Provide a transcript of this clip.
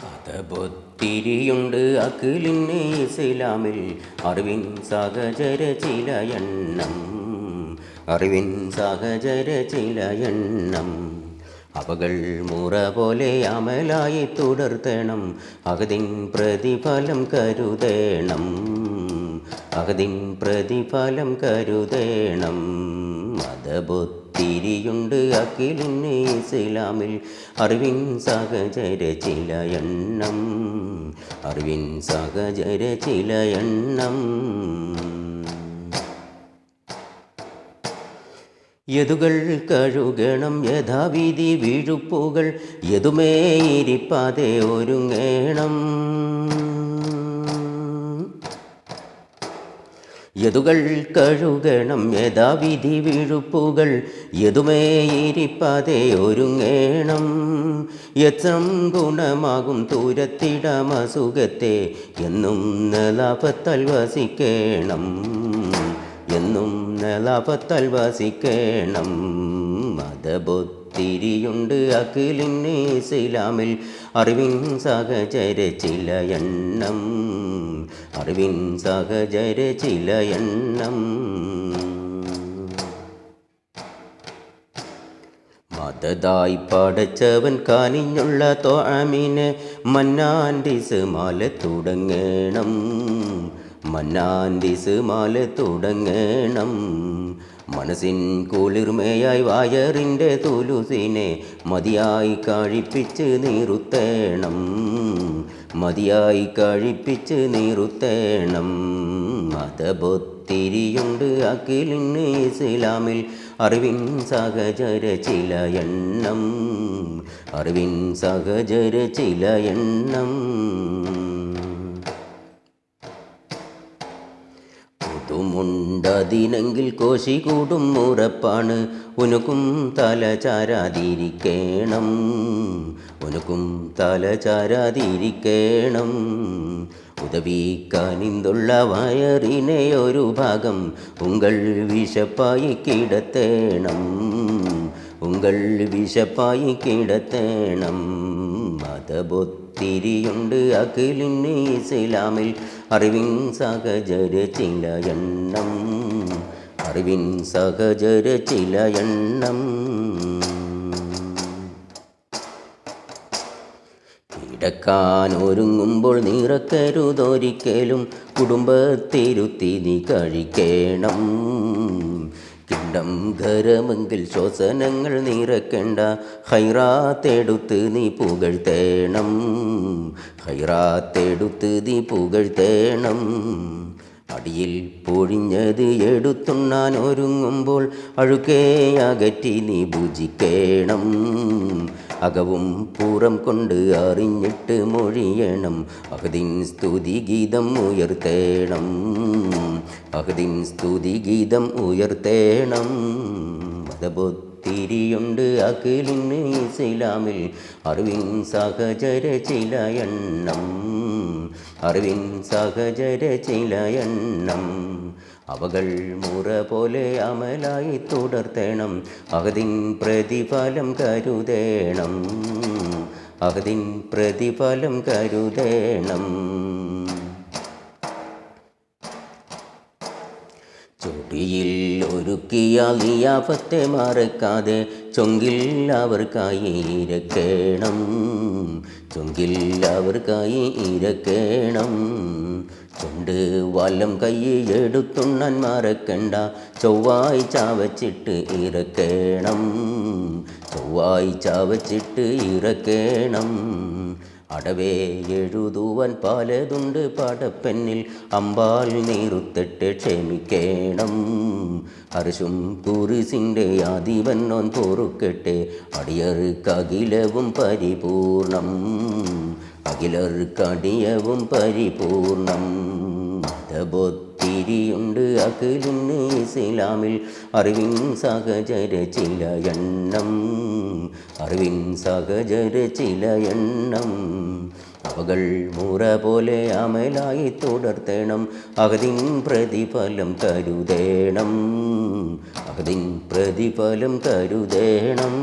കഥപൊത്തിരിയുണ്ട് അഖിലിന് ഇസ്ലാമിൽ അറിവിൻ സഹചര ചില എണ്ണം അറിവിൻ സഹചര ചില എണ്ണം അവകൾ മുറ പോലെ അമലായി തുടർത്തണം അഹദിൻ പ്രതിഫലം കരുതേണം അഹദിൻ പ്രതിഫലം കരുതേണം മതബൊത്തിരിയുണ്ട് അഖിലിന് ഇസ്ലാമിൽ അറിവിൻ സഹചര ചില എണ്ണം അറിവിൻ സഹചര ചില എണ്ണം യതുകൾ കഴുകണം യഥാവിധി വീഴുപ്പുകൾ യതുമേ ഇരിപ്പാതെ ഒരുങ്ങേണം യതുകൾ കഴുകണം യഥാവിധി വീഴുപ്പുകൾ യതുമേ ഇരിപ്പാതെ ഒരുങ്ങേണം യത്രം ഗുണമാകും തൂരത്തിടമസുഖത്തെ എന്നും നലാപത്താൽ വസിക്കേണം എന്നും നലാപത്താൽ വസിക്കേണം മതബൊത്തിരിയുണ്ട് അഖിലിന് ഇസ്ലാമിൽ അറിവിൻ സഹചര ചില എണ്ണം അറിവിൻ സഹചര ചില എണ്ണം മതതായി പടച്ചവൻ കാനിഞ്ഞുള്ള ത്വഅമിനെ മന്നാൻ്റെ ഇസ്മാല തുടങ്ങേണം മന്നാൻ്റെ ഇസ്മാല തുടങ്ങേണം മനസ്സിൻ കുളിർമയായി വയറിൻ്റെ തുലുസിനെ മതിയായി കഴിപ്പിച്ച് നിറുത്തേണം മതിയായി കഴിപ്പിച്ച് നിറുത്തേണം മതബൊത്തിരിയുണ്ട് അഖിലിന് ഇസ്ലാമിൽ അറിവിൻ സഹചര ചില എണ്ണം അറിവിൻ സഹചര ചില എണ്ണം മുണ്ടതിനെങ്കിൽ കോശി കൂടും ഉറപ്പാണ് ഉനക്കും തല ചാരാതിരിക്കേണം ഉനക്കും തല ചാരാതിരിക്കേണം ഉദവിക്കാനിന്തുള്ള വയറിനെ ഒരു ഭാഗം ഉങ്കൾ വിശപ്പായി കിടത്തേണം ഉങ്കൾ വിശപ്പായി കിടത്തേണം മതബൊത്തിരിയുണ്ട് അഖിലിന് ഇസ്ലാമിൽ അറിവിൻ സഹചര ചില എണ്ണം അറിവിൻ സഹചര ചില എണ്ണം കിടക്കാൻ ഒരുങ്ങുമ്പോൾ നിറക്കരുതൊരിക്കലും കുടുംബത്തിരുത്തി നീ കഴിക്കണം കിണ്ടം ഖരമെങ്കിൽ ശ്വസനങ്ങൾ നിറക്കേണ്ട ഹൈറാത്തെടുത്ത് നീ പുകഴ്ത്തേണം ഹൈറാത്തെടുത്ത് നീ പുകഴ്ത്തേണം അടിയിൽ പൊഴിഞ്ഞത് എടുത്തുണ്ണാൻ ഒരുങ്ങുമ്പോൾ അഴുക്കേ അകറ്റി നീ ഭുജിക്കണം അകവും പുറം കൊണ്ട് അറിഞ്ഞിട്ട് മൊഴിയണം അഹദിൻ സ്തുതി ഗീതം ഉയർത്തേണം അഹദിൻ സ്തുതി ഗീതം ഉയർത്തേണം മതബൊത്തിരിയുണ്ട് അഖിലിന് ഇസ്ലാമിൽ അറിവിൻ സഹചര ചില എണ്ണം അറിവിൻ സഹചര ചില എണ്ണം അവകൾ മുറ പോലെ അമലായി തുടർത്തേണം അഹദിൻ പ്രതിഫലം കരുതേണം അഹദിൻ പ്രതിഫലം കരുതേണം ചൊടിയിൽ ഒരുക്കിയ ലിയാഫത്തെ മറക്കാതെ ചൊങ്കിൽ അവർക്കായി ഇരക്കേണം ചൊങ്കിൽ അവർക്കായി ഇരക്കേണം ചുണ്ട് വലം കൈ എടുത്തുണ്ണാൻ മറക്കണ്ട ചൊവ്വാഴ്ച വച്ചിട്ട് ഇറക്കേണം ചൊവ്വാഴ്ച വച്ചിട്ട് ഇറക്കേണം അടവേ എഴുതുവാൻ പലതുണ്ട് പടപ്പെന്നിൽ അമ്പാൽ നീറുത്തിട്ട് ക്ഷമിക്കേണം ഹർഷും കുറിസിൻ്റെ ആദിവന്നോൻ പൊറുക്കട്ടെ അടിയർക്കകിലവും പരിപൂർണം അഖിലർക്കടിയവും പരിപൂർണം മതബൊത്തിരിയുണ്ട് അഖിലിന് ഇസ്ലാമിൽ അറിവിൻ സഹചര ചില എണ്ണം അറിവിൻ സഹചര ചില എണ്ണം അവകൾ മുറ പോലെ അമലായി തുടർത്തേണം അഹദിൻ പ്രതിഫലം കരുതേണം അഹദിൻ പ്രതിഫലം കരുതേണം